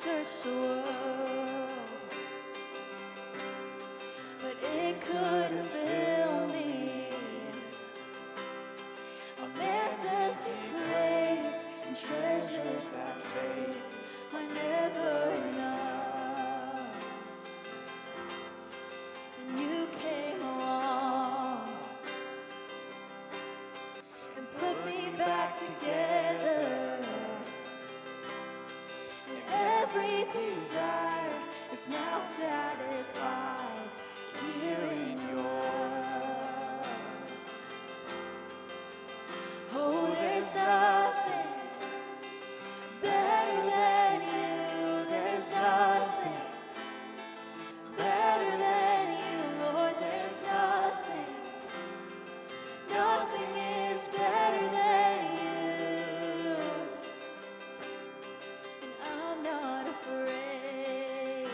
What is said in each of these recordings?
searched the world, but it couldn't fill me. A man's empty praise and treasures that fade are never enough. And you came along and put me back together. And every desire is now satisfied here in your love. Oh, there's nothing better than you. There's nothing better than you, Lord. There's nothing. Nothing is better than you. And I'm not afraid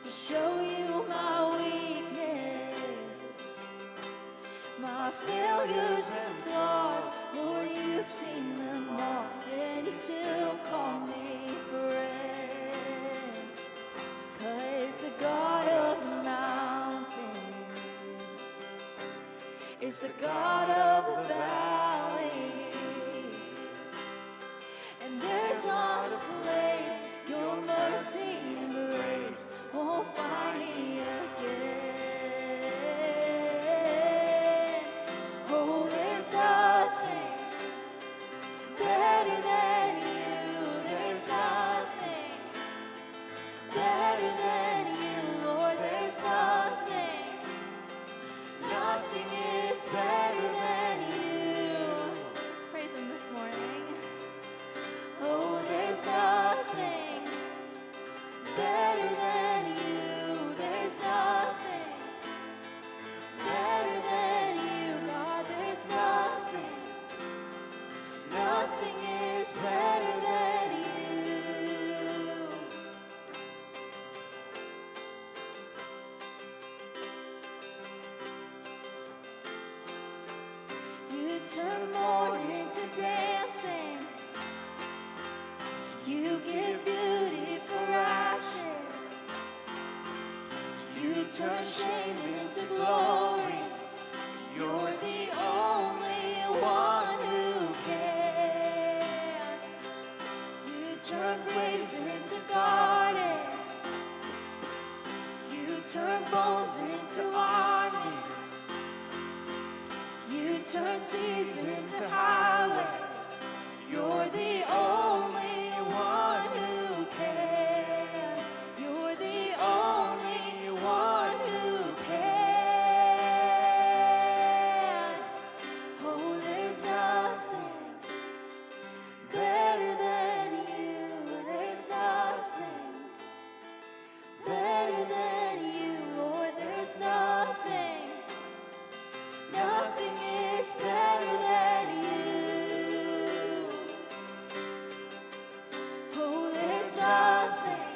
to show you my weakness, my failures and flaws. Lord, you've seen them all, and you still call me friend. 'Cause the God of the mountains is the God of the valley, and there's not a place your mercy and grace won't find me again. Oh, there's nothing better than you. There's nothing better than you, Lord. There's nothing. Nothing is better than you. Praise him this morning. Oh, there's nothing better than you. There's nothing better than you, God. There's nothing. Nothing is better than you. You turn mourning to dancing. You give beauty for ashes. You turn shame into glory. You're the only one who can. You turn graves into gardens. You turn bones into armies. You turn seas into highways. You're the only one who can. You're the only one who can. Oh, there's nothing better than you. There's nothing better than you, Lord. There's nothing. Nothing is better than you. Oh, there's nothing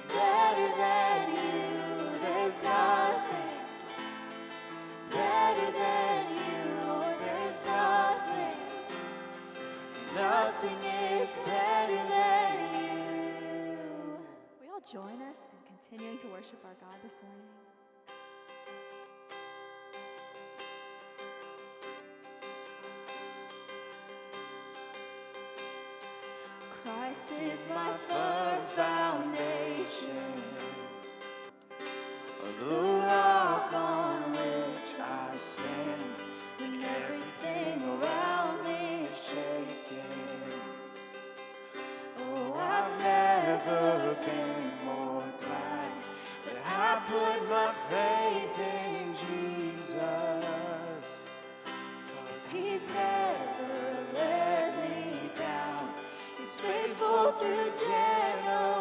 better than you. There's nothing better than you, Lord. There's nothing. Nothing is better than you. Will y'all join us in continuing to worship our God this morning? Christ is my firm foundation, the rock on which I stand when everything around me is shaking. Oh, I've never been more glad that I put my faith in Jesus, 'cause he's never let me down. He's faithful through generations.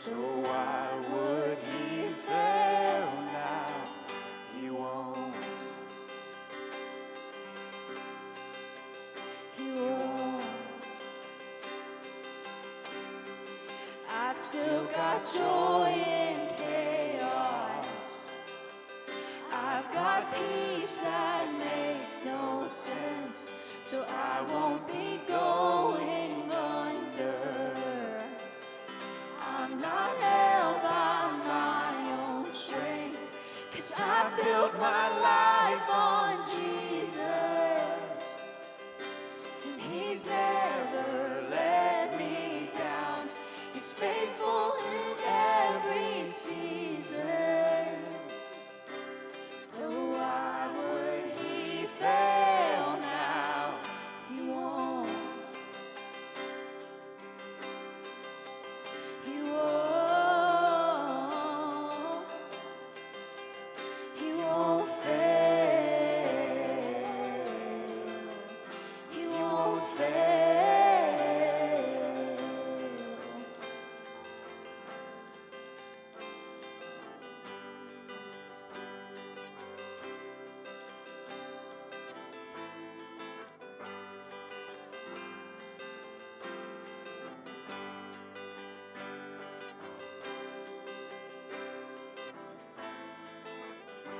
So why would he fail now? He won't. He won't. I've still got joy in chaos. I've got peace that makes no sense. so I won't be going under. I'm not held by my own strength, 'cause I built my life on Jesus. And He's never let me down. He's faithful in every season. So why would He fail now? He won't. He won't. He won't fail. He won't fail.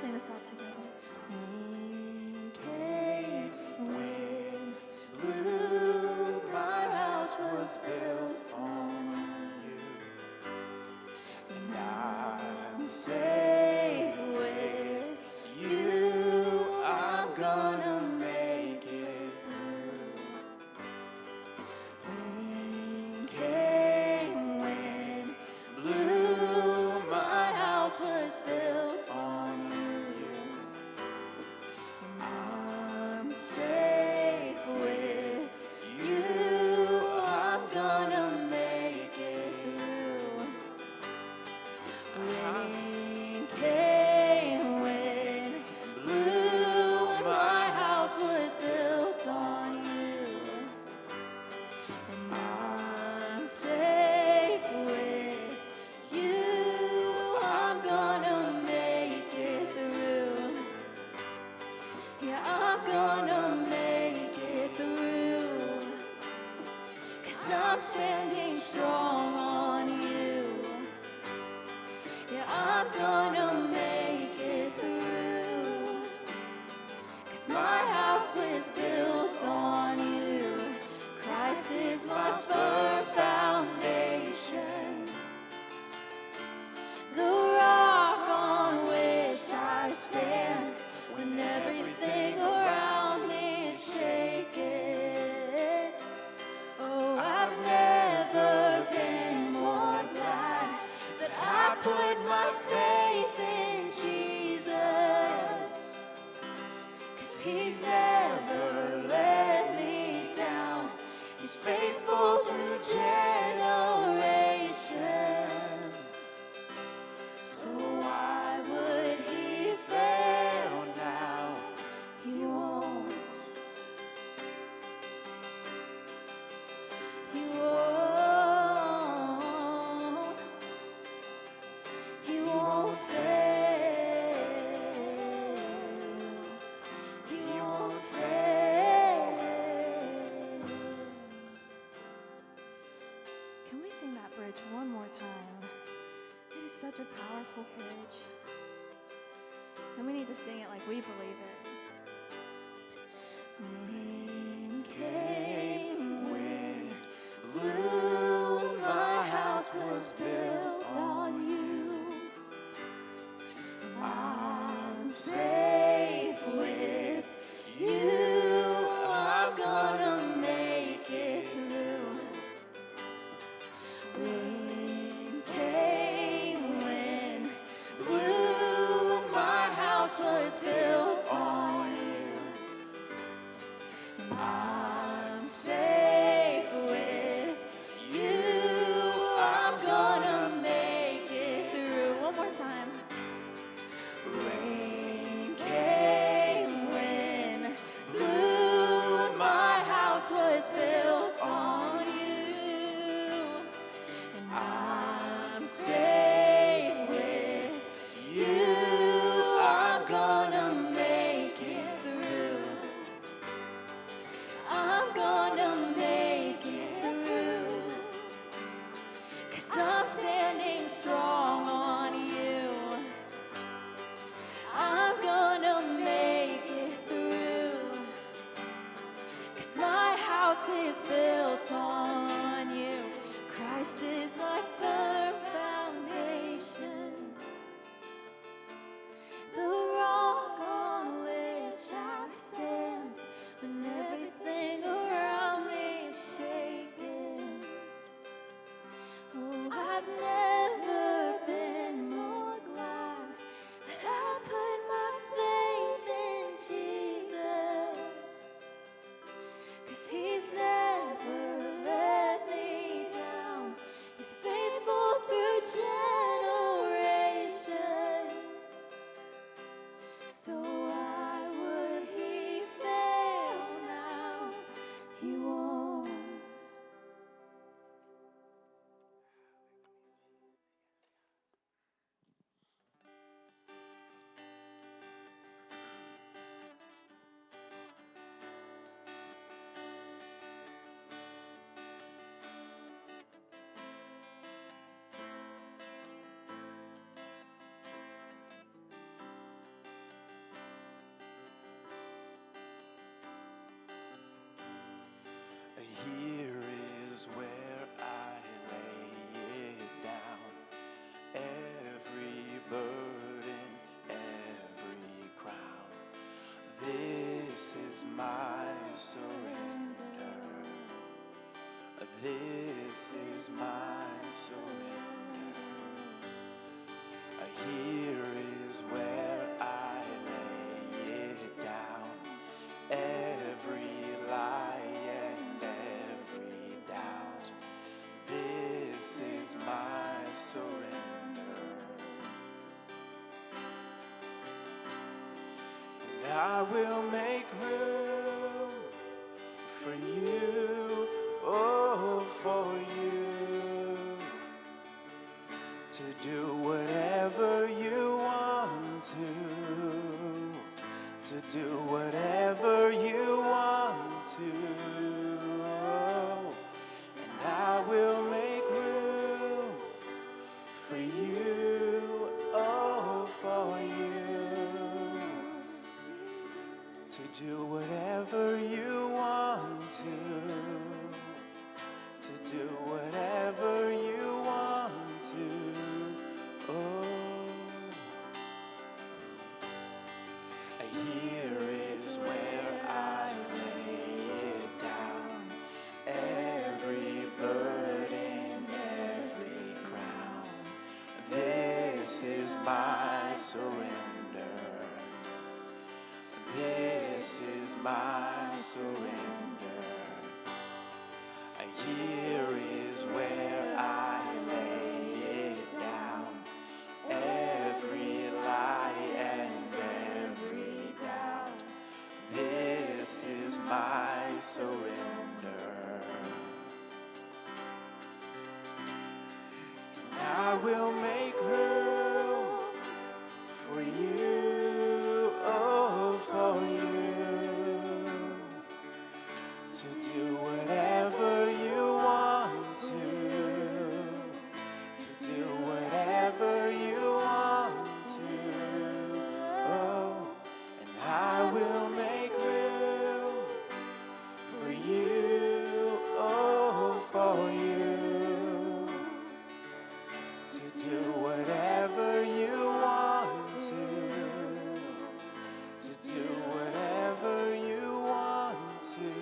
Sing this out together. Rain came, wind blew, my house was built on you. And I'm safe with you. I'm gonna make it through. Rain came, wind blew, my house was built on you. I'm safe with you. I'm gonna make it through. Rain came, wind blew, my house was built on you. And I'm safe with you. I'm gonna make it through. Yeah, I'm gonna make it through. 'Cause I'm standing strong on you. Yeah, I'm gonna make it through. 'Cause my house was built on you. Christ is my firm foundation, the rock on which I stand when everything around me is shaking. Oh, I've never been more glad that I put my faith in Jesus. 'Cause He's never let me down. He's faithful through generations. So why would He fail now? He won't. He won't. He won't fail. He won't fail. Can we sing that bridge one more time? It is such a powerful bridge. And we need to sing it like we believe it. Rain came, wind blew, my house was built on you. I'm safe with you. I'm gonna make it through. Rain came, wind blew, my house was built on you. is where I lay it down. Every burden, every crown. This is my surrender. This is my surrender. Here is where I lay it down. Every lie and every doubt. This is my surrender. And I will make room for you, oh, for you, to do whatever you want to do whatever you want to. And I will make room for you, oh, for you, to do whatever you want to do whatever you want to. Oh, here is where I lay it down. Every burden, every crown. This is my surrender. This is my surrender. Here is where I lay it down. Every lie and every doubt. This is my surrender. And I will make room for you, oh, for you, to do whatever you want to do whatever you want to. Oh, and I will make room for you, oh, for you, to do whatever you want to do whatever you want to.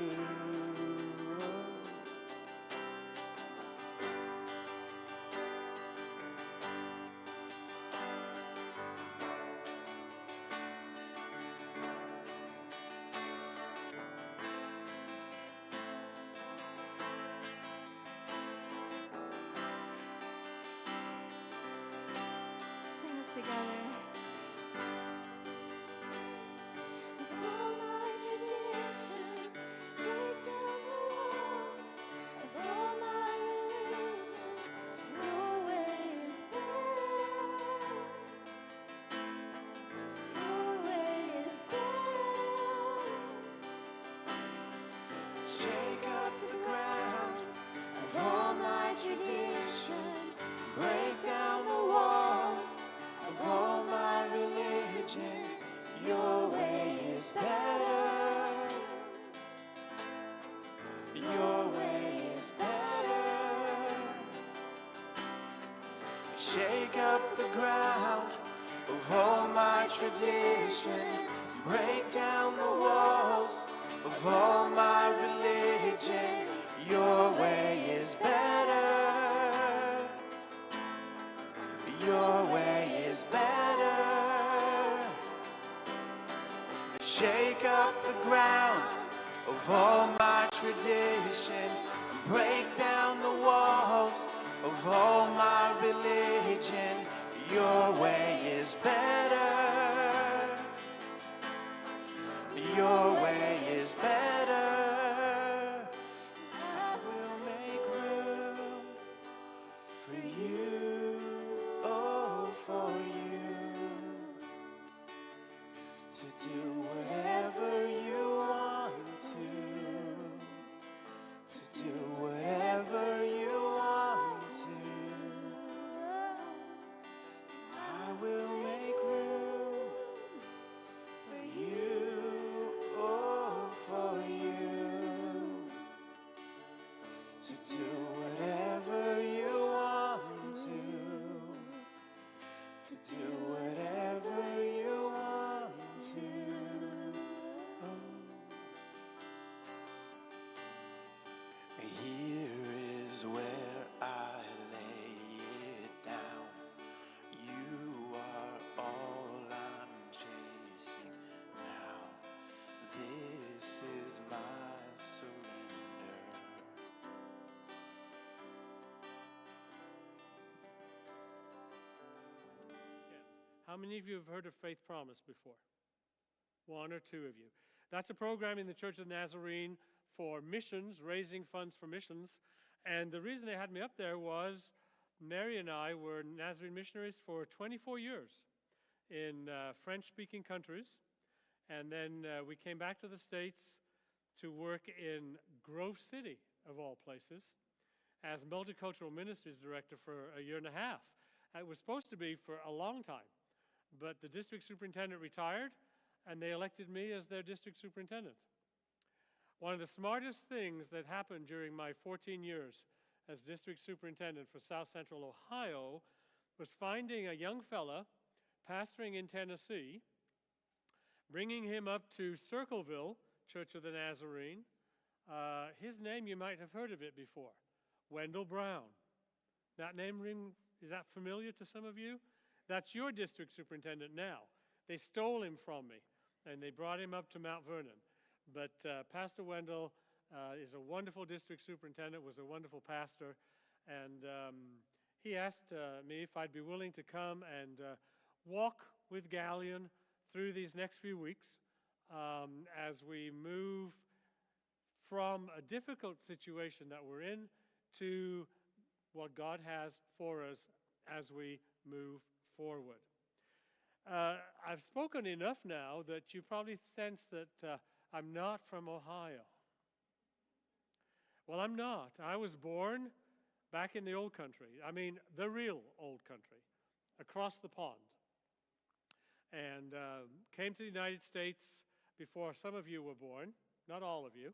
Sing this together. Follow my tradition, break down the walls. Follow my religion, your way is better. Your way is better. Shake up the ground of all my tradition. Break down the walls of all my religion. Your way is better. Your way is better. Shake up the ground of all my tradition. Break down the walls of all my religion. Your way is better. Your way is better. Shake up the ground of all my tradition. Break down the walls of all my religion. Your way is better. Your way is better. I will make room for you, oh, for you, to do whatever you want to do whatever you want to. I will make room for you, oh, for you, to do to do whatever you want to. Here is where I lay it down. You are all I'm chasing now. This is my surrender. How many of you have heard of Faith Promise before? One or two of you. That's a program in the Church of the Nazarene for missions, raising funds for missions. And the reason they had me up there was Mary and I were Nazarene missionaries for 24 years in French-speaking countries. And then we came back to the States to work in Grove City, of all places, as Multicultural Ministries Director for a year and a half. It was supposed to be for a long time, but the district superintendent retired, and they elected me as their district superintendent. One of the smartest things that happened during my 14 years as district superintendent for South Central Ohio was finding a young fella pastoring in Tennessee, bringing him up to Circleville Church of the Nazarene. His name, you might have heard of it before, Wendell Brown. That name ring, is that familiar to some of you? That's your district superintendent now. They stole him from me, and they brought him up to Mount Vernon. But Pastor Wendell is a wonderful district superintendent, was a wonderful pastor, and he asked me if I'd be willing to come and walk with Galleon through these next few weeks as we move from a difficult situation that we're in to what God has for us as we move forward. I've spoken enough now that you probably sense that I'm not from Ohio. Well, I'm not. I was born back in the old country. I mean, the real old country, across the pond. And came to the United States before some of you were born, not all of you,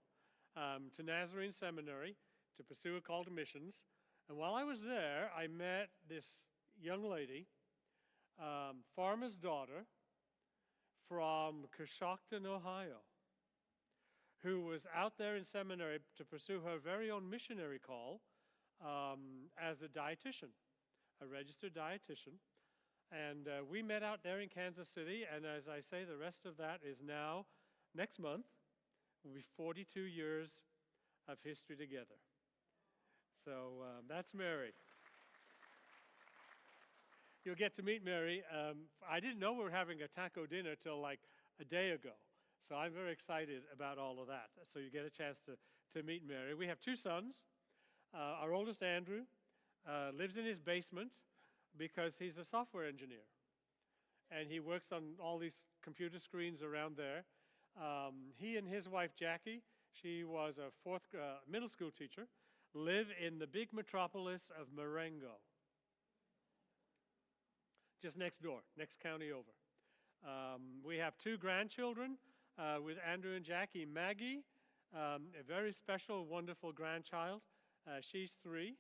to Nazarene Seminary to pursue a call to missions. And while I was there, I met this young lady, farmer's daughter from Coshocton, Ohio, who was out there in seminary to pursue her very own missionary call as a dietitian, a registered dietitian. And we met out there in Kansas City, and as I say, the rest of that is now, next month, will be 42 years of history together. So that's Mary. You'll get to meet Mary. I didn't know we were having a taco dinner till like a day ago. So I'm very excited about all of that. So you get a chance to meet Mary. We have two sons. Our oldest, Andrew, lives in his basement because he's a software engineer. And he works on all these computer screens around there. He and his wife, Jackie, she was a middle school teacher, live in the big metropolis of Marengo. Just next door, next county over. We have two grandchildren with Andrew and Jackie. Maggie, a very special, wonderful grandchild. She's 3.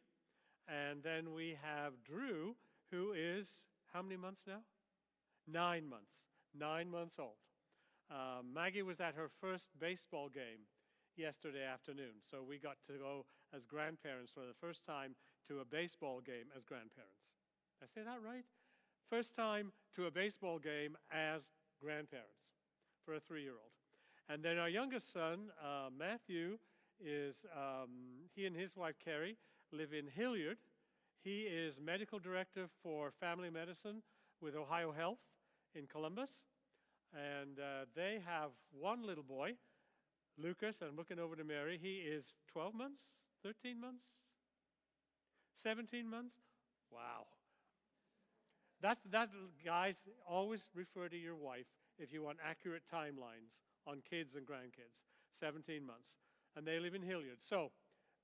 And then we have Drew, who is, how many months now? 9 months. 9 months old. Maggie was at her first baseball game yesterday afternoon. So we got to go as grandparents for the first time to a baseball game as grandparents. Did I say that right? First time to a baseball game as grandparents for a 3-year-old. And then our youngest son, Matthew, he and his wife, Carrie, live in Hilliard. He is medical director for family medicine with Ohio Health in Columbus. And they have one little boy, Lucas, and I'm looking over to Mary. He is 12 months, 13 months, 17 months. Wow. That's guys, always refer to your wife if you want accurate timelines on kids and grandkids. 17 months. And they live in Hilliard. So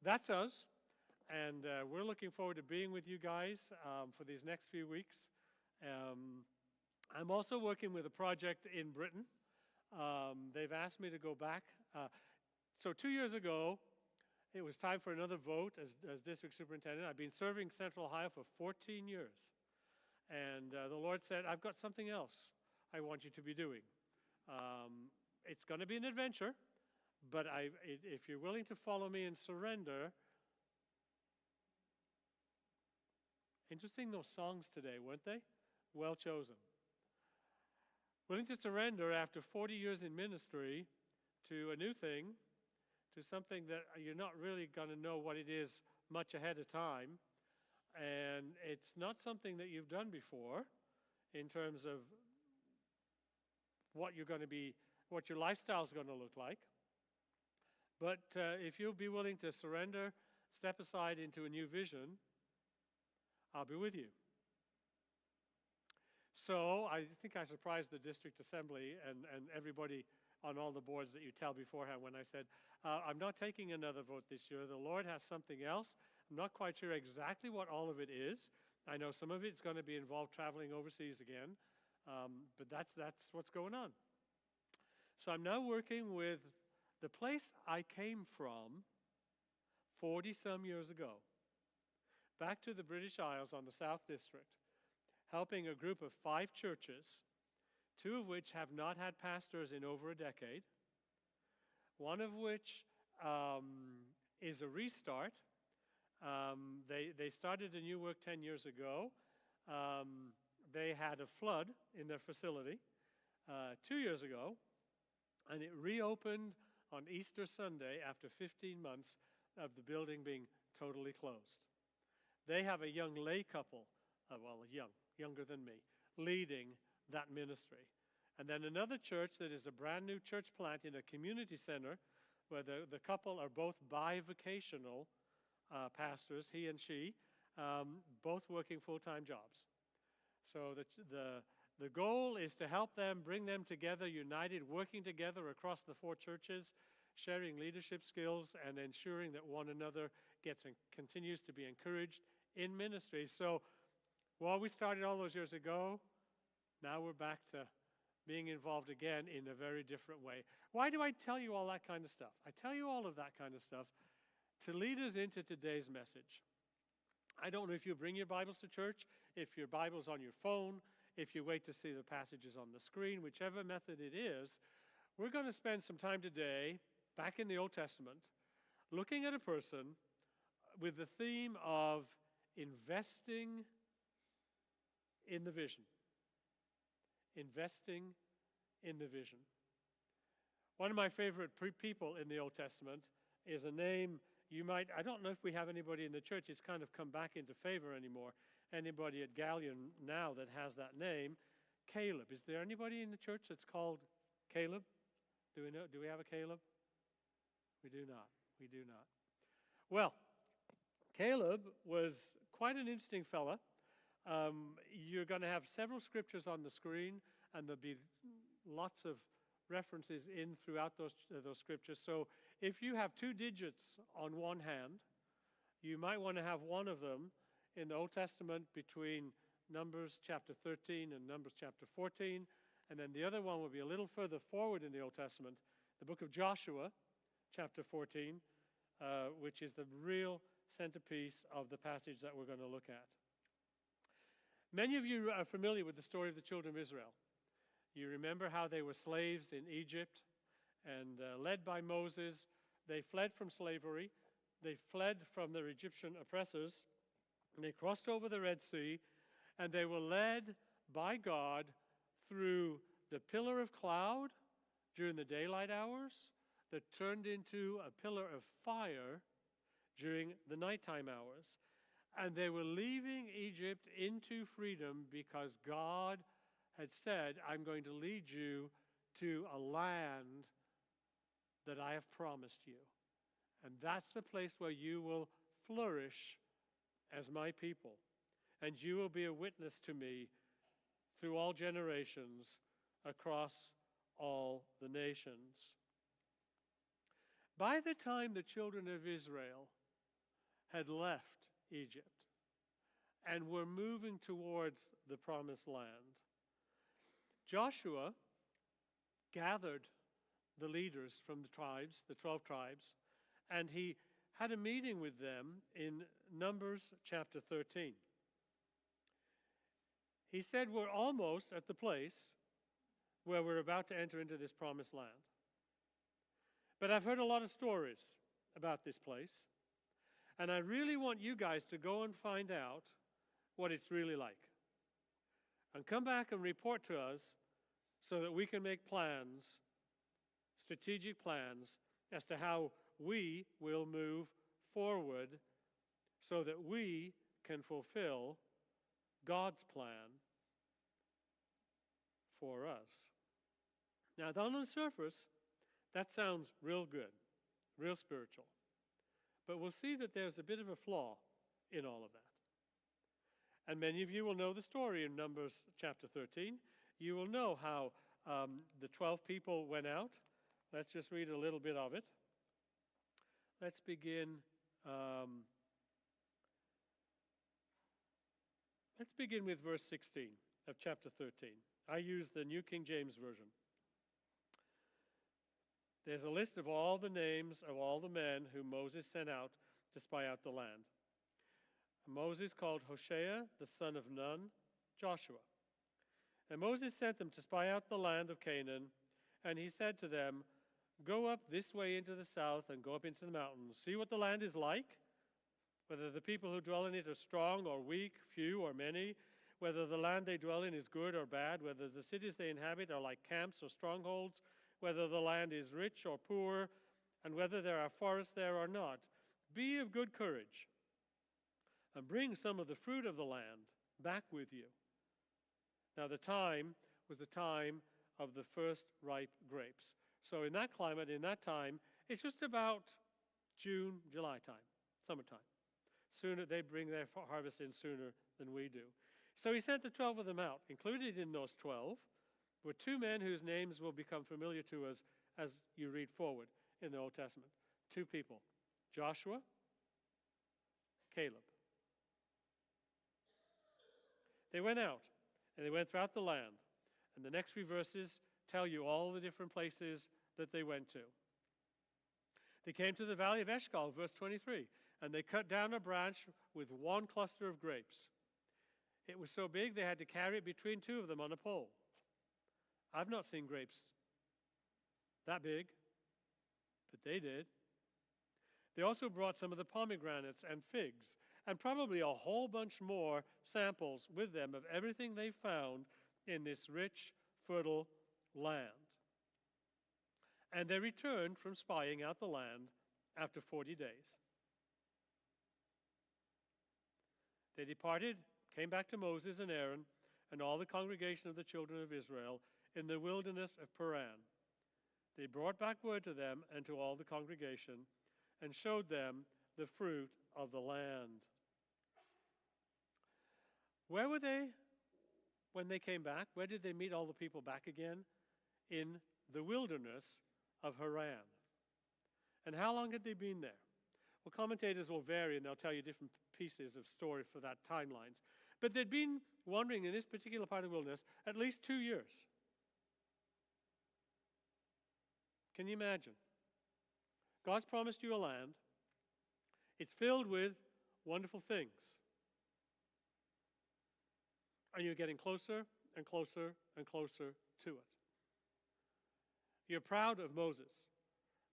that's us. And we're looking forward to being with you guys for these next few weeks. I'm also working with a project in Britain. They've asked me to go back. So 2 years ago, it was time for another vote as district superintendent. I've been serving Central Ohio for 14 years. And the Lord said, I've got something else I want you to be doing. It's going to be an adventure, but if you're willing to follow me and surrender. Interesting, those songs today, weren't they? Well chosen. Willing to surrender after 40 years in ministry to a new thing, to something that you're not really going to know what it is much ahead of time. And it's not something that you've done before in terms of what you're going to be, what your lifestyle is going to look like. But if you'll be willing to surrender, step aside into a new vision, I'll be with you. So I think I surprised the district assembly and everybody on all the boards that you tell beforehand when I said, I'm not taking another vote this year. The Lord has something else. I'm not quite sure exactly what all of it is. I know some of it's going to be involved traveling overseas again, but that's what's going on. So I'm now working with the place I came from 40-some years ago, back to the British Isles on the South District, helping a group of 5 churches, 2 of which have not had pastors in over a decade, one of which is a restart. They started a new work 10 years ago. They had a flood in their facility 2 years ago, and it reopened on Easter Sunday after 15 months of the building being totally closed. They have a young lay couple, younger than me, leading that ministry. And then another church that is a brand new church plant in a community center where the couple are both bivocational pastors, he and she, both working full-time jobs. So the goal is to help them, bring them together, united, working together across the 4 churches, sharing leadership skills and ensuring that one another gets and continues to be encouraged in ministry. So while we started all those years ago, now we're back to being involved again in a very different way. Why do I tell you all that kind of stuff? I tell you all of that kind of stuff to lead us into today's message. I don't know if you bring your Bibles to church, if your Bible's on your phone, if you wait to see the passages on the screen, whichever method it is. We're going to spend some time today, back in the Old Testament, looking at a person with the theme of investing in the vision. Investing in the vision. One of my favorite people in the Old Testament is a name you might, I don't know if we have anybody in the church, it's kind of come back into favor anymore. Anybody at Galion now that has that name, Caleb. Is there anybody in the church that's called Caleb? Do we have a Caleb? We do not. We do not. Well, Caleb was quite an interesting fella. You're going to have several scriptures on the screen, and there'll be lots of references in throughout those scriptures. So if you have 2 digits on one hand, you might want to have one of them in the Old Testament between Numbers chapter 13 and Numbers chapter 14, and then the other one will be a little further forward in the Old Testament, the book of Joshua, chapter 14, which is the real centerpiece of the passage that we're going to look at. Many of you are familiar with the story of the children of Israel. You remember how they were slaves in Egypt, and led by Moses, they fled from slavery. They fled from their Egyptian oppressors, and they crossed over the Red Sea, and they were led by God through the pillar of cloud during the daylight hours that turned into a pillar of fire during the nighttime hours. And they were leaving Egypt into freedom because God had said, I'm going to lead you to a land that I have promised you. And that's the place where you will flourish as my people. And you will be a witness to me through all generations across all the nations. By the time the children of Israel had left Egypt and were moving towards the promised land, Joshua gathered the leaders from the tribes, the 12 tribes, and he had a meeting with them in Numbers chapter 13. He said we're almost at the place where we're about to enter into this promised land. But I've heard a lot of stories about this place, and I really want you guys to go and find out what it's really like. And come back and report to us so that we can make plans, strategic plans, as to how we will move forward so that we can fulfill God's plan for us. Now, on the surface, that sounds real good, real spiritual. But we'll see that there's a bit of a flaw in all of that. And many of you will know the story in Numbers chapter 13. You will know how the 12 people went out. Let's just read a little bit of it. Let's begin. Let's begin with verse 16 of chapter 13. I use the New King James Version. There's a list of all the names of all the men whom Moses sent out to spy out the land. Moses called Hoshea, the son of Nun, Joshua. And Moses sent them to spy out the land of Canaan, and he said to them, "Go up this way into the south and go up into the mountains. See what the land is like, whether the people who dwell in it are strong or weak, few or many, whether the land they dwell in is good or bad, whether the cities they inhabit are like camps or strongholds, whether the land is rich or poor, and whether there are forests there or not. Be of good courage, and bring some of the fruit of the land back with you." Now the time was the time of the first ripe grapes. So in that climate, in that time, it's just about June, July time, summertime. Sooner, they bring their harvest in sooner than we do. So he sent the 12 of them out. Included in those 12 were two men whose names will become familiar to us as you read forward in the Old Testament. Two people, Joshua, Caleb. They went out, and they went throughout the land. And the next few verses tell you all the different places that they went to. They came to the valley of Eshcol, verse 23, and they cut down a branch with one cluster of grapes. It was so big they had to carry it between two of them on a pole. I've not seen grapes that big, but they did. They also brought some of the pomegranates and figs, and probably a whole bunch more samples with them of everything they found in this rich, fertile land. And they returned from spying out the land after 40 days. They departed, came back to Moses and Aaron and all the congregation of the children of Israel in the wilderness of Paran. They brought back word to them and to all the congregation and showed them the fruit of the land. Where were they when they came back? Where did they meet all the people back again? In the wilderness of Haran. And how long had they been there? Well, commentators will vary, and they'll tell you different pieces of story for that timelines. But they'd been wandering in this particular part of the wilderness at least 2 years. Can you imagine? God's promised you a land. It's filled with wonderful things. And you're getting closer and closer and closer to it. You're proud of Moses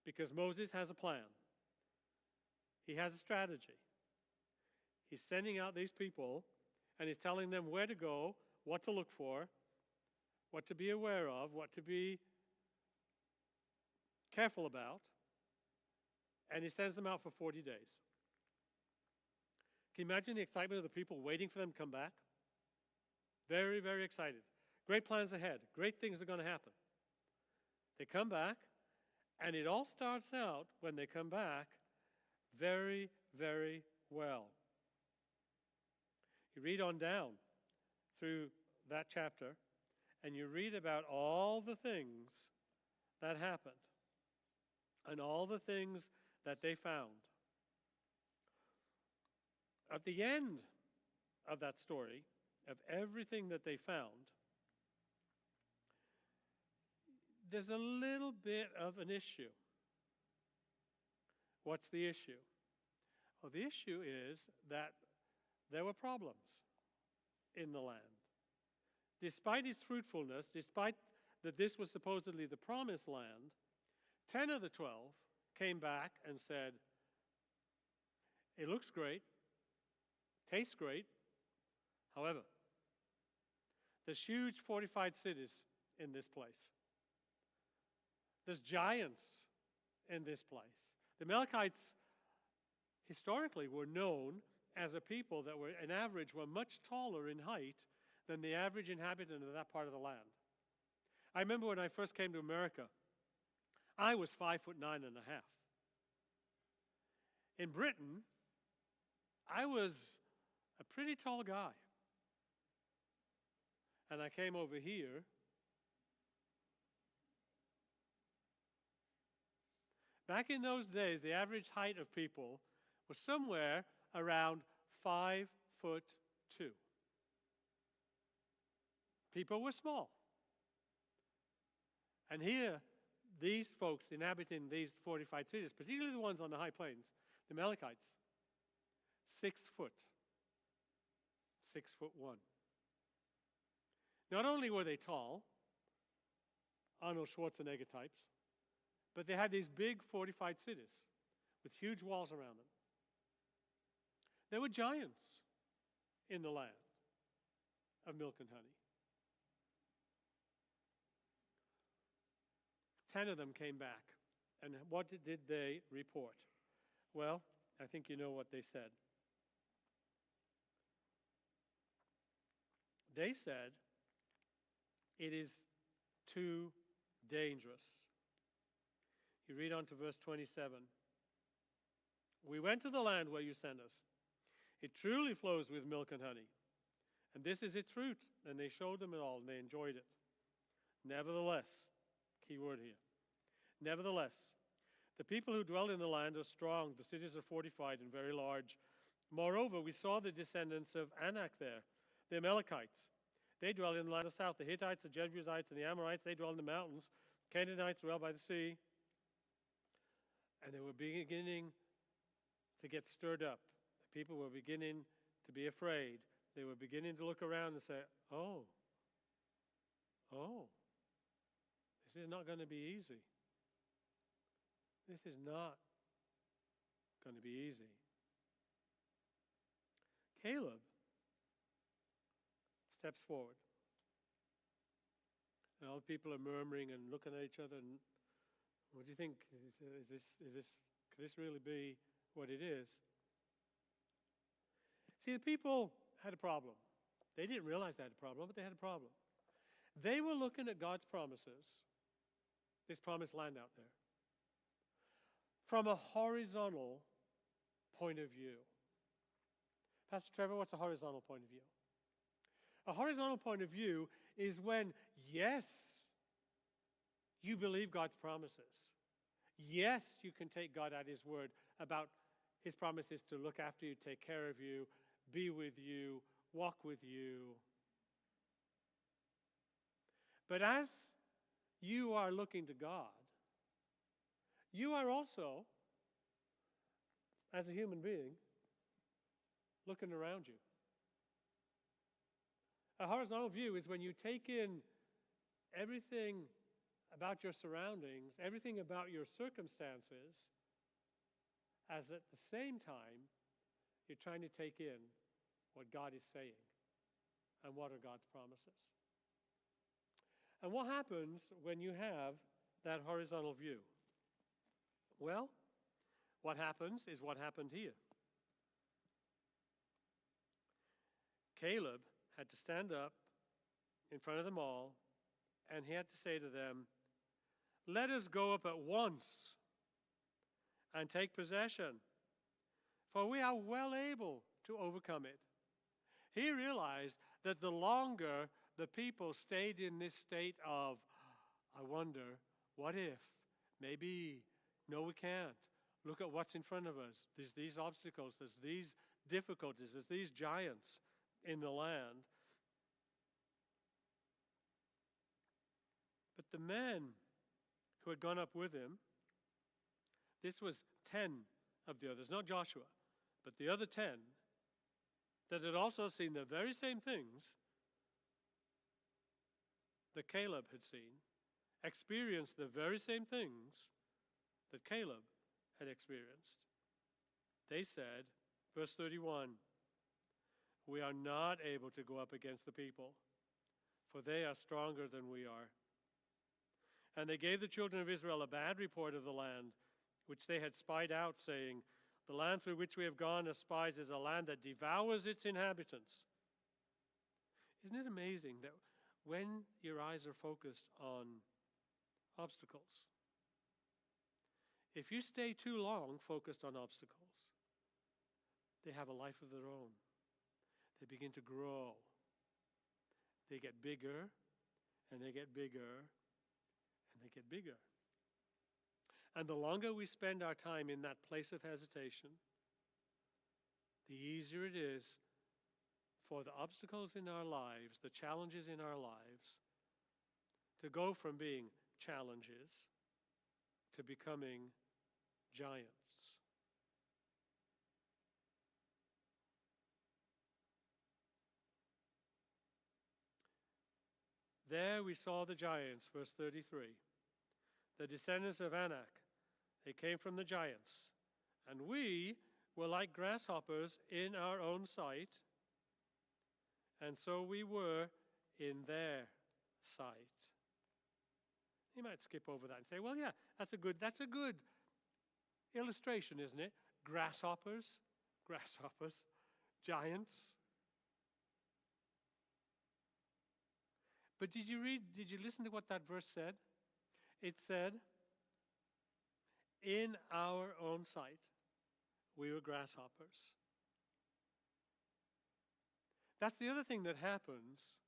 because Moses has a plan. He has a strategy. He's sending out these people and he's telling them where to go, what to look for, what to be aware of, what to be careful about. And he sends them out for 40 days. Can you imagine the excitement of the people waiting for them to come back? Very, very excited. Great plans ahead. Great things are going to happen. They come back, and it all starts out, when they come back, very, very well. You read on down through that chapter, and you read about all the things that happened and all the things that they found. At the end of that story, of everything that they found, there's a little bit of an issue. What's the issue? Well, the issue is that there were problems in the land. despite its fruitfulness, despite that this was supposedly the promised land, 10 of the 12 came back and said, it looks great, tastes great. However, there's huge fortified cities in this place. There's giants in this place. The Amalekites historically were known as a people that were, on average, were much taller in height than the average inhabitant of that part of the land. I remember when I first came to America, I was 5'9.5". In Britain, I was a pretty tall guy. And I came over here. Back in those days, the average height of people was somewhere around 5'2". People were small. And here, these folks inhabiting these fortified cities, particularly the ones on the high plains, the Amalekites, 6 foot. 6'1". Not only were they tall, Arnold Schwarzenegger types, but they had these big fortified cities with huge walls around them. There were giants in the land of milk and honey. 10 of them came back. And what did they report? Well, I think you know what they said. They said, it is too dangerous. You read on to verse 27. We went to the land where you sent us. It truly flows with milk and honey. And this is its fruit. And they showed them it all, and they enjoyed it. Nevertheless, key word here. Nevertheless, the people who dwell in the land are strong. The cities are fortified and very large. Moreover, we saw the descendants of Anak there, the Amalekites. They dwell in the land of the south. The Hittites, the Jebusites, and the Amorites, they dwell in the mountains. Canaanites dwell by the sea. And they were beginning to get stirred up. The people were beginning to be afraid. They were beginning to look around and say, oh, this is not going to be easy. This is not going to be easy. Caleb steps forward. And all the people are murmuring and looking at each other. And what do you think? Could this really be what it is? See, the people had a problem. They didn't realize they had a problem, but they had a problem. They were looking at God's promises, this promised land out there, from a horizontal point of view. Pastor Trevor, what's a horizontal point of view? A horizontal point of view is when, yes, you believe God's promises. Yes, you can take God at His word about His promises to look after you, take care of you, be with you, walk with you. But as you are looking to God, you are also, as a human being, looking around you. A horizontal view is when you take in everything about your surroundings, everything about your circumstances, as at the same time, you're trying to take in what God is saying and what are God's promises. And what happens when you have that horizontal view? Well, what happens is what happened here. Caleb had to stand up in front of them all, and he had to say to them, let us go up at once and take possession, for we are well able to overcome it. He realized that the longer the people stayed in this state of, I wonder, what if, maybe, no we can't, look at what's in front of us, there's these obstacles, there's these difficulties, there's these giants in the land. But the men who had gone up with him, this was 10 of the others, not Joshua, but the other 10 that had also seen the very same things, that Caleb had seen, experienced the very same things that Caleb had experienced. They said, verse 31, "We are not able to go up against the people, for they are stronger than we are." And they gave the children of Israel a bad report of the land which they had spied out, saying, "The land through which we have gone as spies is a land that devours its inhabitants." Isn't it amazing that when your eyes are focused on obstacles, if you stay too long focused on obstacles, they have a life of their own. They begin to grow. They get bigger, and they get bigger, and they get bigger. And the longer we spend our time in that place of hesitation, the easier it is for the obstacles in our lives, the challenges in our lives, to go from being challenges to becoming giants. There we saw the giants, verse 33. The descendants of Anak, they came from the giants. And we were like grasshoppers in our own sight, and so we were in their sight. You might skip over that and say, well, yeah, that's a good illustration, isn't it? Grasshoppers, giants. But did you listen to what that verse said? It said, in our own sight, we were grasshoppers. That's the other thing that happens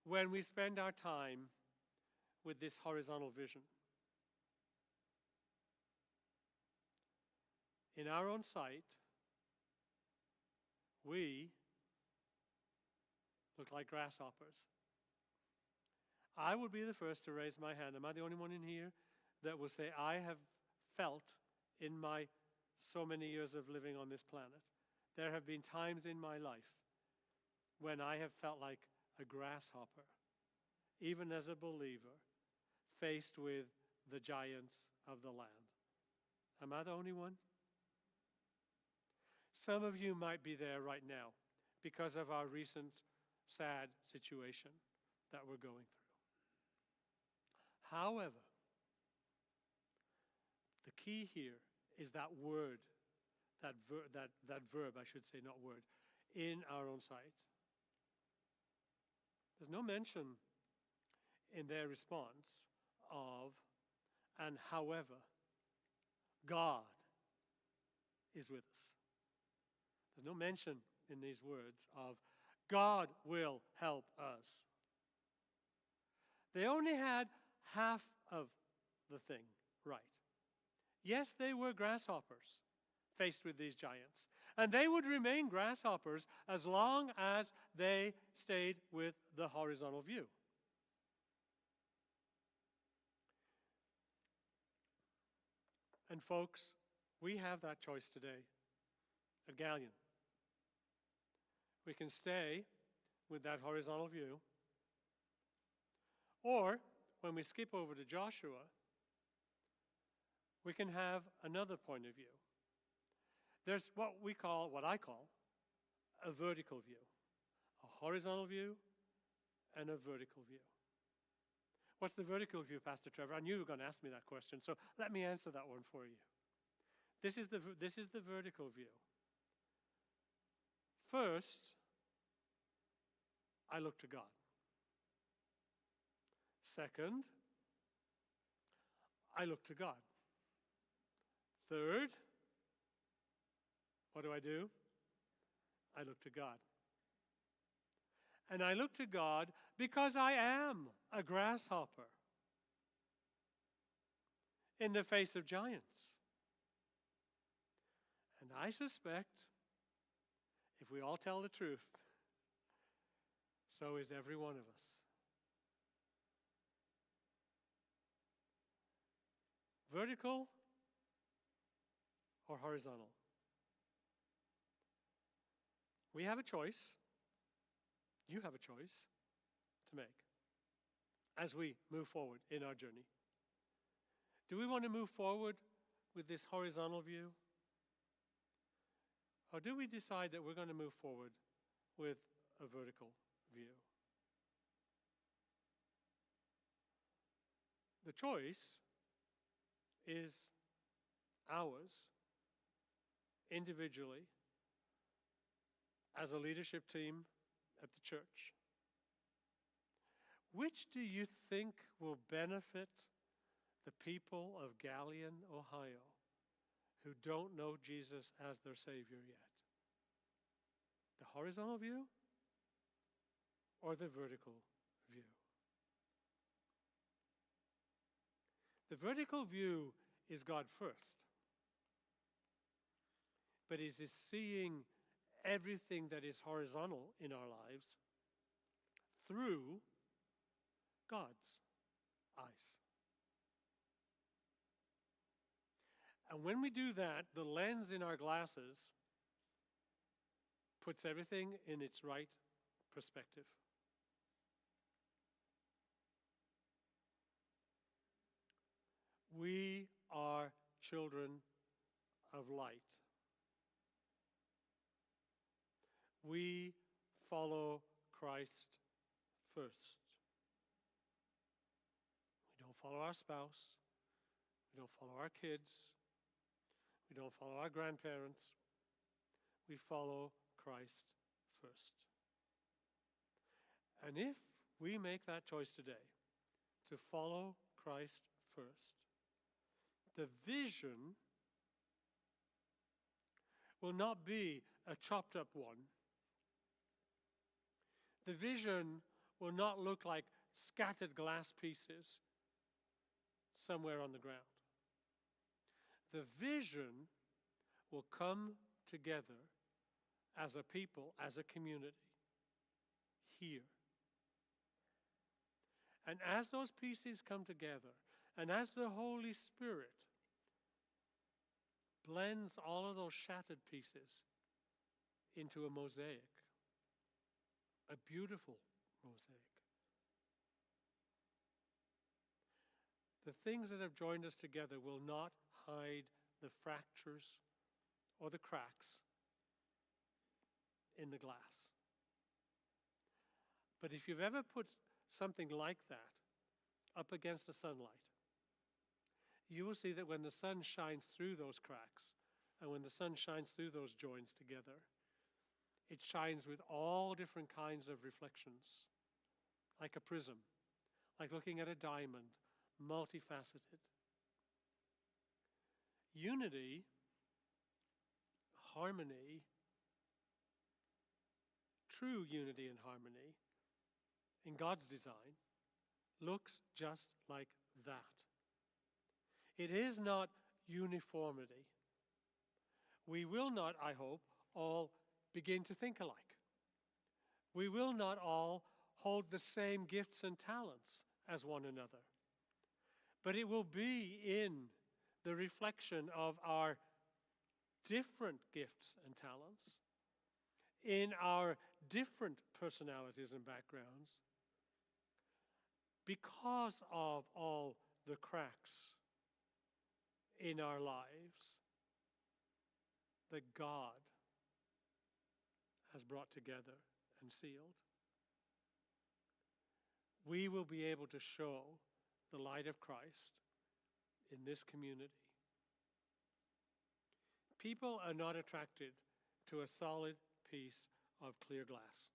when we spend our time with this horizontal vision. In our own sight, we look like grasshoppers. I would be the first to raise my hand. Am I the only one in here that will say, I have felt in my so many years of living on this planet, there have been times in my life when I have felt like a grasshopper, even as a believer, faced with the giants of the land. Am I the only one? Some of you might be there right now because of our recent sad situation that we're going through. However, the key here is that word, that verb, I should say, not word, in our own sight. There's no mention in their response of, and however, God is with us. There's no mention in these words of, God will help us. They only had half of the thing right. Yes, they were grasshoppers faced with these giants. And they would remain grasshoppers as long as they stayed with the horizontal view. And folks, we have that choice today at Galion. We can stay with that horizontal view, or when we skip over to Joshua, we can have another point of view. There's what I call, a vertical view, a horizontal view, and a vertical view. What's the vertical view, Pastor Trevor? I knew you were going to ask me that question, so let me answer that one for you. This is the vertical view. First, I look to God. Second, I look to God. Third, what do? I look to God. And I look to God because I am a grasshopper in the face of giants. And I suspect, if we all tell the truth, so is every one of us. Vertical or horizontal? We have a choice. You have a choice to make. as we move forward in our journey? Do we want to move forward with this horizontal view? Or do we decide that we're going to move forward with a vertical view? The choice is ours, individually, as a leadership team at the church. Which do you think will benefit the people of Galion, Ohio, who don't know Jesus as their Savior yet? The horizontal view or the vertical view? The vertical view is God first, but it is seeing everything that is horizontal in our lives through God's eyes. And when we do that, the lens in our glasses puts everything in its right perspective. We are children of light. We follow Christ first. We don't follow our spouse. We don't follow our kids. We don't follow our grandparents. We follow Christ first. And if we make that choice today to follow Christ first, the vision will not be a chopped up one. The vision will not look like scattered glass pieces somewhere on the ground. The vision will come together as a people, as a community, here. And as those pieces come together, and as the Holy Spirit blends all of those shattered pieces into a mosaic, a beautiful mosaic. The things that have joined us together will not hide the fractures or the cracks in the glass. But if you've ever put something like that up against the sunlight, you will see that when the sun shines through those cracks and when the sun shines through those joins together, it shines with all different kinds of reflections, like a prism, like looking at a diamond, multifaceted. Unity, harmony, true unity and harmony in God's design looks just like that. It is not uniformity. We will not, I hope, all begin to think alike. We will not all hold the same gifts and talents as one another. But it will be in the reflection of our different gifts and talents, in our different personalities and backgrounds, because of all the cracks in our lives that God has brought together and sealed. We will be able to show the light of Christ in this community. People are not attracted to a solid piece of clear glass.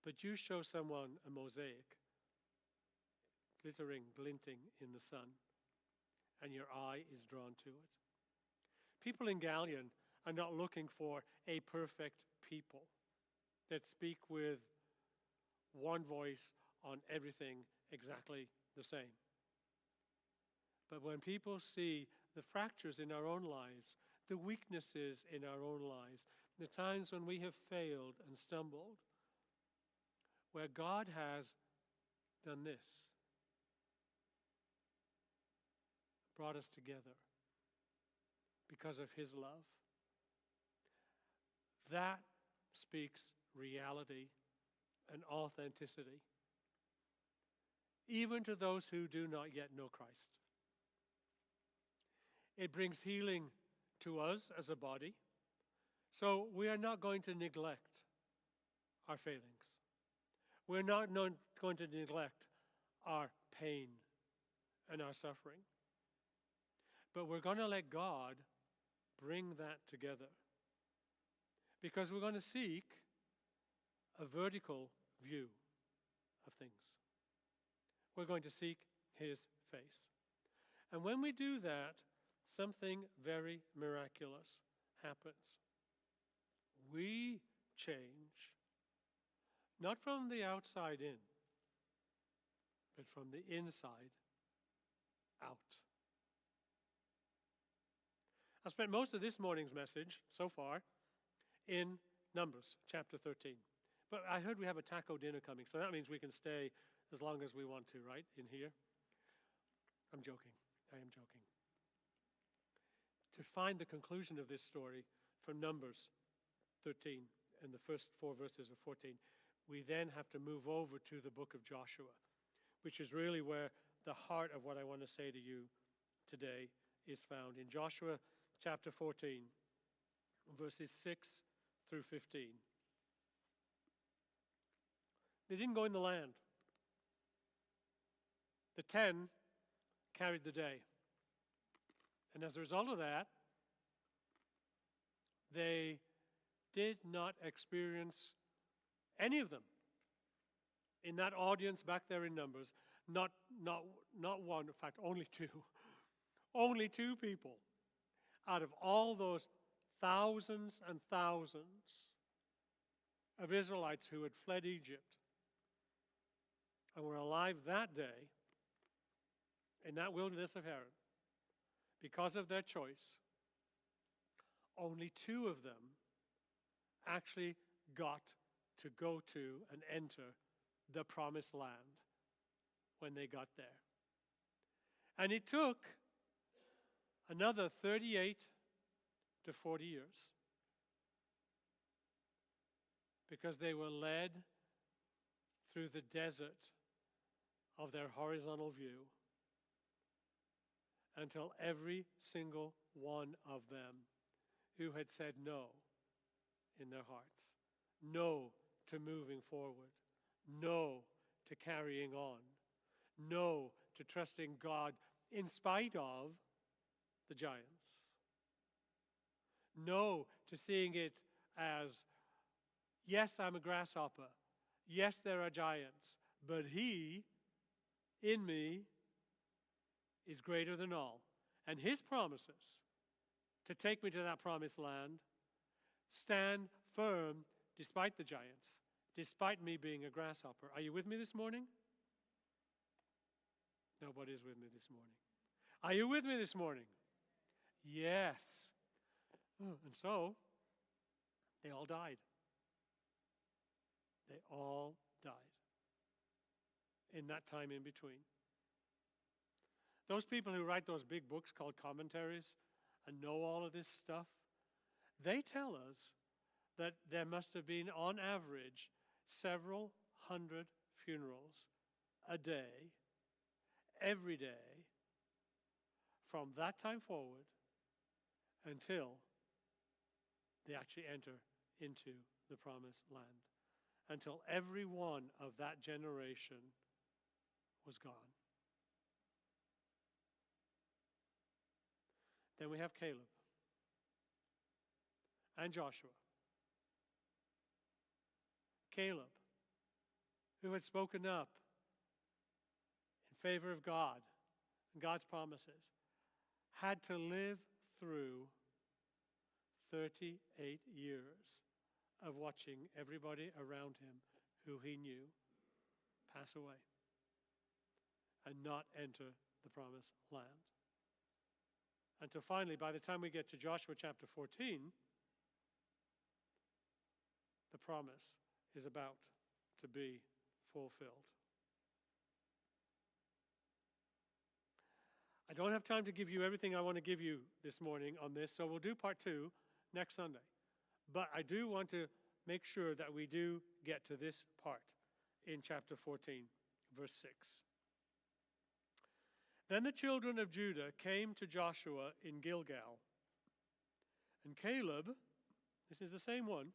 But you show someone a mosaic, glittering, glinting in the sun, and your eye is drawn to it. People in Galion are not looking for a perfect people that speak with one voice on everything exactly the same. But when people see the fractures in our own lives, the weaknesses in our own lives, the times when we have failed and stumbled, where God has done this, brought us together because of his love, that speaks reality and authenticity even to those who do not yet know Christ. It brings healing to us as a body. So we are not going to neglect our failings. We're not going to neglect our pain and our suffering. But we're going to let God bring that together. Because we're going to seek a vertical view of things. We're going to seek His face. And when we do that, something very miraculous happens. We change, not from the outside in, but from the inside out. I've spent most of this morning's message so far in Numbers chapter 13. But I heard we have a taco dinner coming, so that means we can stay as long as we want to, right, in here? I'm joking. I am joking. To find the conclusion of this story from Numbers 13 and the first 4 verses of 14, we then have to move over to the book of Joshua, which is really where the heart of what I want to say to you today is found. In Joshua chapter 14, verses 6 through 15. They didn't go in the land. The 10 carried the day. And as a result of that, they did not experience, any of them, in that audience back there in Numbers, not one, in fact, only two. Only 2 people out of all those thousands and thousands of Israelites who had fled Egypt and were alive that day in that wilderness of Haran, because of their choice, only 2 of them actually got to go to and enter the promised land when they got there. And it took another 38 to 40 years because they were led through the desert of their horizontal view until every single one of them who had said no in their hearts, no to moving forward, no to carrying on, no to trusting God in spite of the giants, no to seeing it as, yes, I'm a grasshopper, yes, there are giants, but He in me is greater than all. And His promises to take me to that promised land stand firm despite the giants, despite me being a grasshopper. Are you with me this morning? Nobody's with me this morning. Are you with me this morning? Yes. And so, they all died. They all died in that time in between. Those people who write those big books called commentaries and know all of this stuff, they tell us that there must have been, on average, several hundred funerals a day, every day, from that time forward until they actually enter into the promised land, until every one of that generation was gone. Then we have Caleb and Joshua. Caleb, who had spoken up in favor of God and God's promises, had to live through 38 years of watching everybody around him who he knew pass away and not enter the promised land. Until finally, by the time we get to Joshua chapter 14, the promise is about to be fulfilled. I don't have time to give you everything I want to give you this morning on this, so we'll do part 2 next Sunday. But I do want to make sure that we do get to this part in chapter 14, verse 6. Then the children of Judah came to Joshua in Gilgal. And Caleb, this is the same one,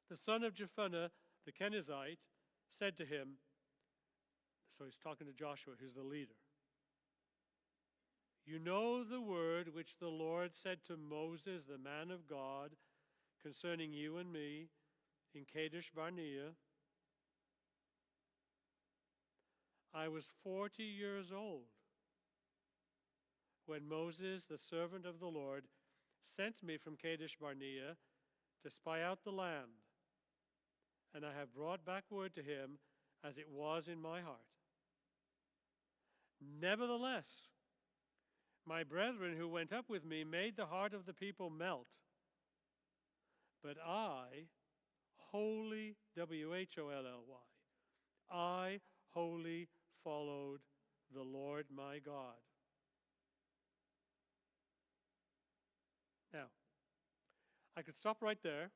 the son of Jephunneh the Kenizzite, said to him, so he's talking to Joshua, who's the leader. You know the word which the Lord said to Moses, the man of God, concerning you and me in Kadesh Barnea. I was 40 years old when Moses, the servant of the Lord, sent me from Kadesh Barnea to spy out the land, and I have brought back word to him as it was in my heart. Nevertheless, my brethren who went up with me made the heart of the people melt. But I, wholly, W-H-O-L-L-Y, I wholly followed the Lord my God. Now, I could stop right there.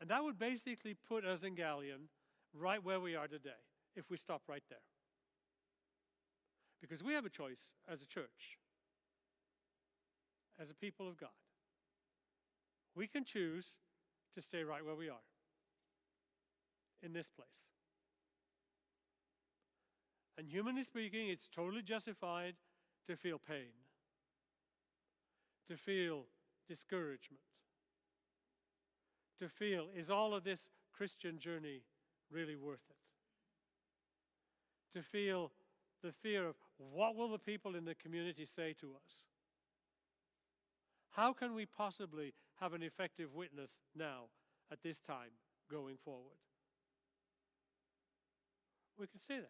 And that would basically put us in Galion right where we are today, if we stop right there. Because we have a choice as a church, as a people of God. We can choose to stay right where we are, in this place. And humanly speaking, it's totally justified to feel pain, to feel discouragement, to feel, is all of this Christian journey really worth it? To feel the fear of, what will the people in the community say to us? How can we possibly have an effective witness now, at this time, going forward? We can stay there.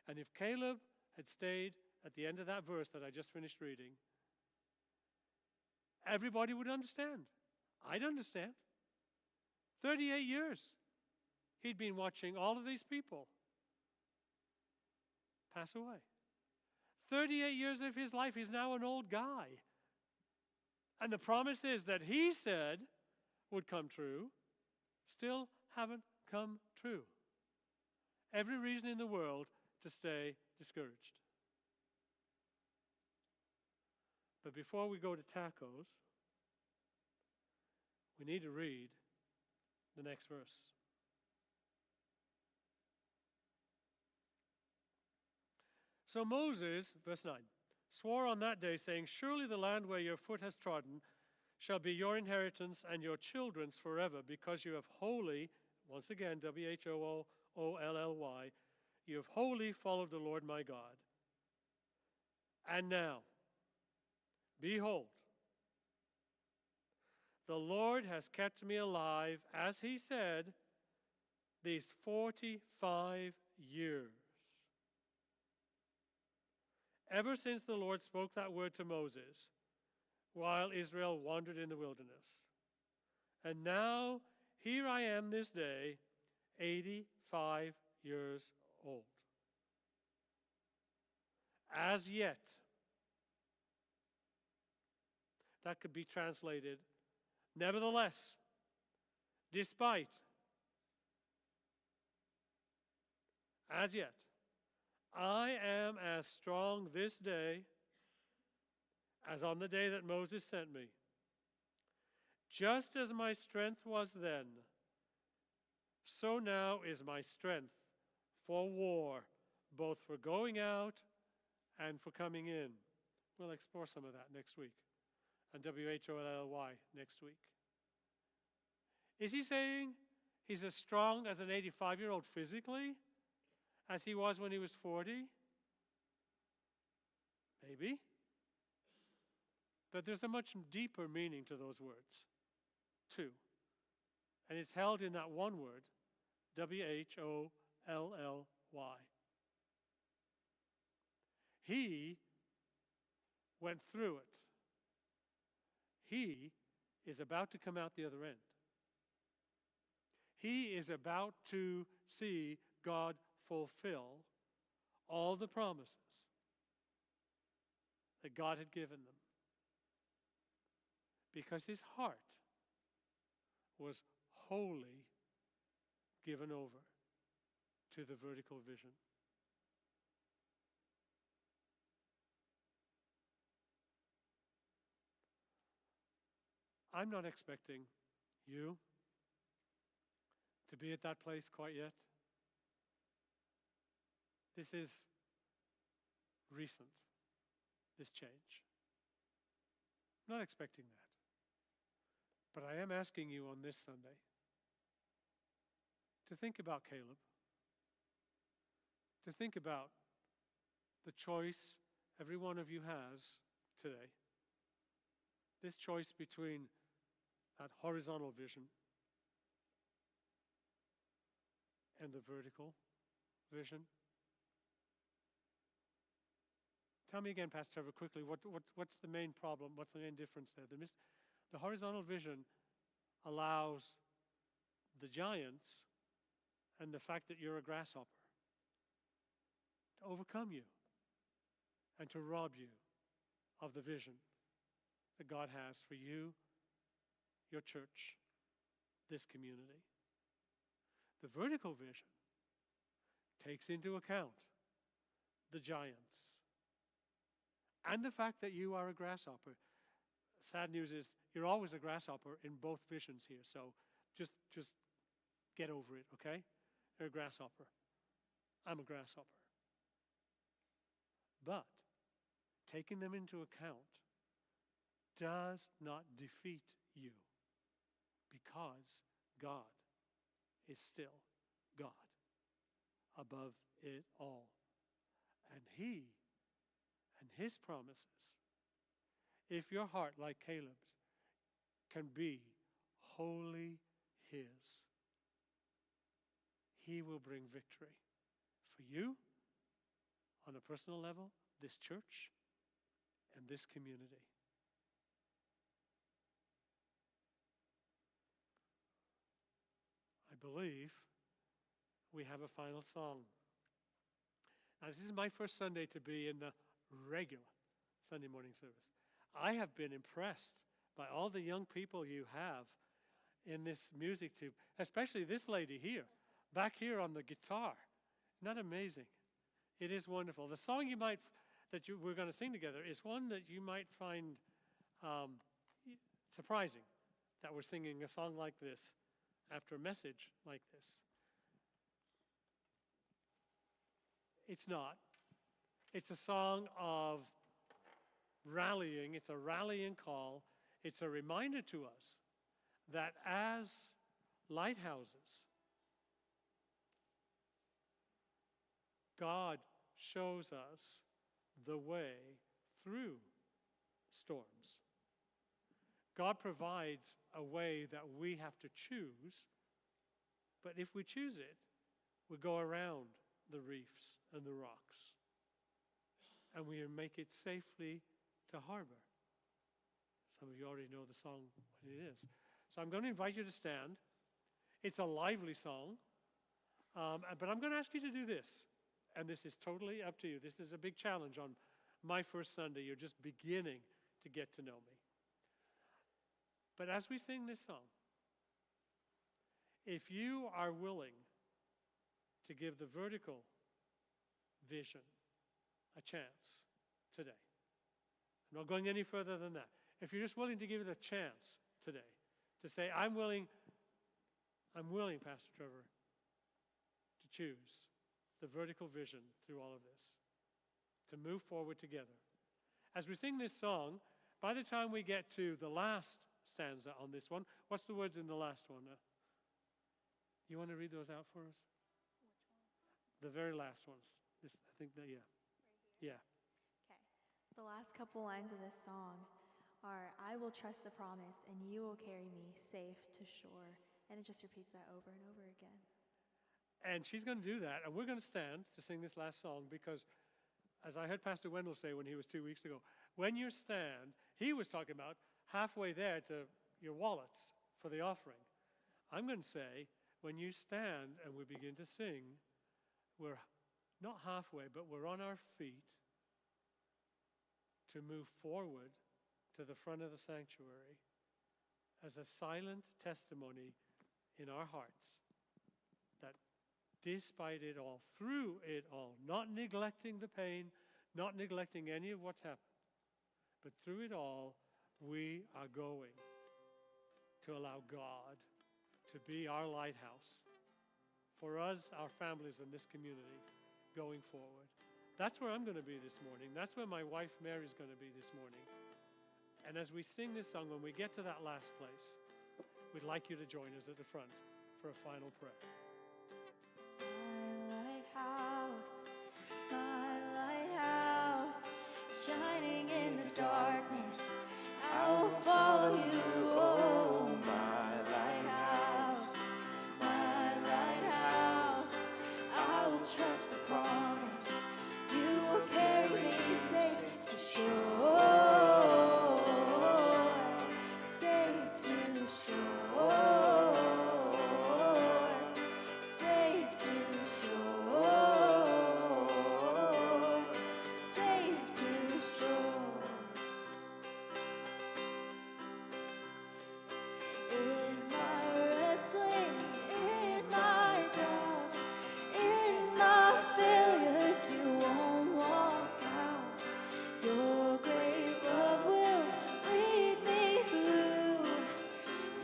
And if Caleb had stayed at the end of that verse that I just finished reading, everybody would understand. I'd understand. 38 years he'd been watching all of these people pass away. 38 years of his life, he's now an old guy. And the promises that he said would come true still haven't come true. Every reason in the world to stay discouraged. But before we go to tacos, we need to read the next verse. So Moses, verse 9, swore on that day, saying, surely the land where your foot has trodden shall be your inheritance and your children's forever, because you have wholly, once again, W-H-O-O-L-L-Y, you have wholly followed the Lord my God. And now, behold, the Lord has kept me alive, as he said, these 45 years. Ever since the Lord spoke that word to Moses, while Israel wandered in the wilderness. And now, here I am this day, 85 years old. As yet, that could be translated, nevertheless, despite, as yet, I am as strong this day as on the day that Moses sent me. Just as my strength was then, so now is my strength for war, both for going out and for coming in. We'll explore some of that next week. And W-H-O-L-L-Y next week. Is he saying he's as strong as an 85-year-old physically as he was when he was 40? Maybe. But there's a much deeper meaning to those words, too. And it's held in that one word, W-H-O-L-L-Y. He went through it. He is about to come out the other end. He is about to see God fulfill all the promises that God had given them. Because his heart was wholly given over to the vertical vision. I'm not expecting you to be at that place quite yet. This is recent, this change. I'm not expecting that. But I am asking you on this Sunday to think about Caleb, to think about the choice every one of you has today. This choice between that horizontal vision and the vertical vision. Tell me again, Pastor Trevor, quickly, what's the main problem? What's the main difference there? The horizontal vision allows the giants and the fact that you're a grasshopper to overcome you and to rob you of the vision that God has for you, your church, this community. The vertical vision takes into account the giants and the fact that you are a grasshopper. Sad news is you're always a grasshopper in both visions here, so just get over it, okay? You're a grasshopper. I'm a grasshopper. But taking them into account does not defeat you, because God is still God above it all. And He and His promises, if your heart, like Caleb's, can be wholly His, He will bring victory for you on a personal level, this church, and this community. I believe we have a final song. Now, this is my first Sunday to be in the regular Sunday morning service. I have been impressed by all the young people you have in this music tube, especially this lady here, back here on the guitar. Isn't that amazing? It is wonderful. The song we're going to sing together is one that you might find surprising, that we're singing a song like this after a message like this. It's not. It's a song of rallying. It's a rallying call. It's a reminder to us that as lighthouses, God shows us the way through storms. God provides a way that we have to choose, but if we choose it, we go around the reefs and the rocks, and we make it safely to harbor. Some of you already know the song, what it is. So I'm going to invite you to stand. It's a lively song, but I'm going to ask you to do this, and this is totally up to you. This is a big challenge on my first Sunday. You're just beginning to get to know me. But as we sing this song, if you are willing to give the vertical vision a chance today, I'm not going any further than that. If you're just willing to give it a chance today, to say, I'm willing, Pastor Trevor, to choose the vertical vision through all of this, to move forward together. As we sing this song, by the time we get to the last stanza on this one, what's the words in the last one? You want to read those out for us? Which one? The very last ones. I think that, yeah. Right here? Yeah. Okay. The last couple lines of this song are, I will trust the promise and you will carry me safe to shore. And it just repeats that over and over again. And she's going to do that, and we're going to stand to sing this last song because, as I heard Pastor Wendell say when he was 2 weeks ago, when you stand, he was talking about halfway there to your wallets for the offering. I'm going to say, when you stand and we begin to sing, we're not halfway, but we're on our feet to move forward to the front of the sanctuary as a silent testimony in our hearts that despite it all, through it all, not neglecting the pain, not neglecting any of what's happened, but through it all, we are going to allow God to be our lighthouse for us, our families, and this community going forward. That's where I'm going to be this morning. That's where my wife Mary's going to be this morning. And as we sing this song, when we get to that last place, we'd like you to join us at the front for a final prayer. My lighthouse, shining in the darkness, I will follow you. Oh, my lighthouse, I will trust the promise. You will carry me safe to shore, safe to shore, safe to shore, safe to shore. In my wrestling, in my doubts, in my failures, you won't walk out. Your great love will lead me through.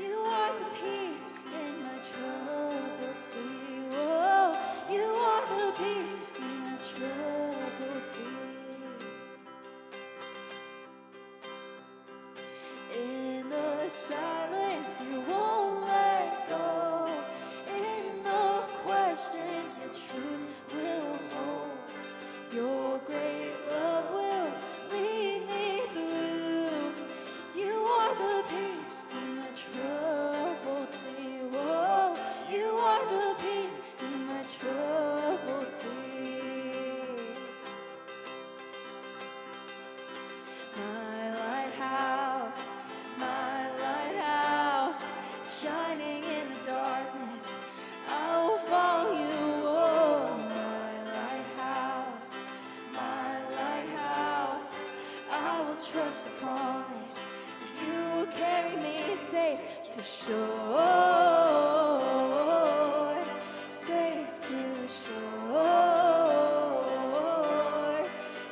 You are the peace in my troubled sea. Whoa, you are the peace in my troubled sea. In the silence, you won't let go. In the questions, your truth will hold. Your great love will lead me through. You are the peace in my troubled sea. Whoa, you are the peace in my troubled sea. My lighthouse, shining in the darkness, I will follow you. Oh, my lighthouse, I will trust the promise. You will carry me safe to shore, safe to shore,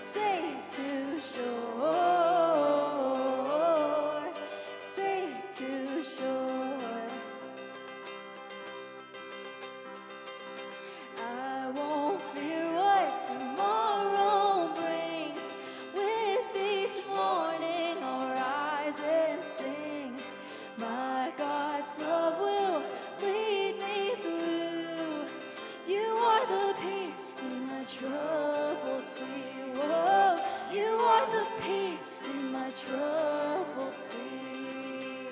safe to shore, safe to shore. I won't fear what tomorrow brings. With each morning I'll rise and sing. My God's love will lead me through. You are the peace in my troubled sea. Whoa, you are the peace in my troubled sea.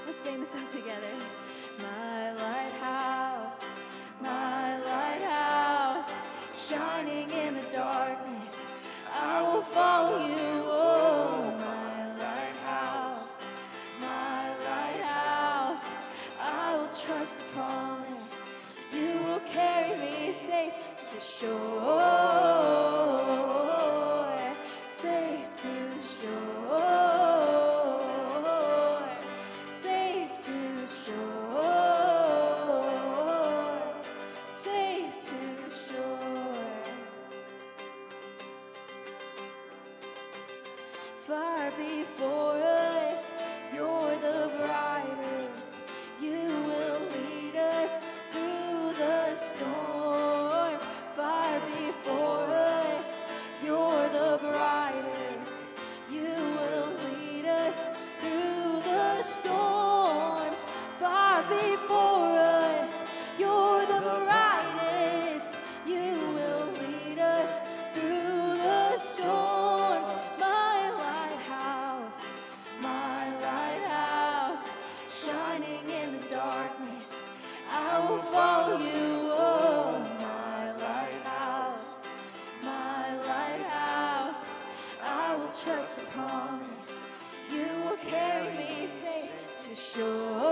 Let's sing this out together. My lighthouse, shining in the darkness, I will follow you. Oh, my lighthouse, I will trust the promise. You will carry me safe to shore, safe to shore, safe to shore, safe to shore. Far before us, you're the brightest. You will lead us through the storms. Far before us, you're the brightest. You will lead us through the storms. Far before us, you're the brightest. You will lead us through the storms. My lighthouse, shining in the darkness, I will follow you. Oh, my lighthouse, I will trust the promise. You will carry me safe to shore.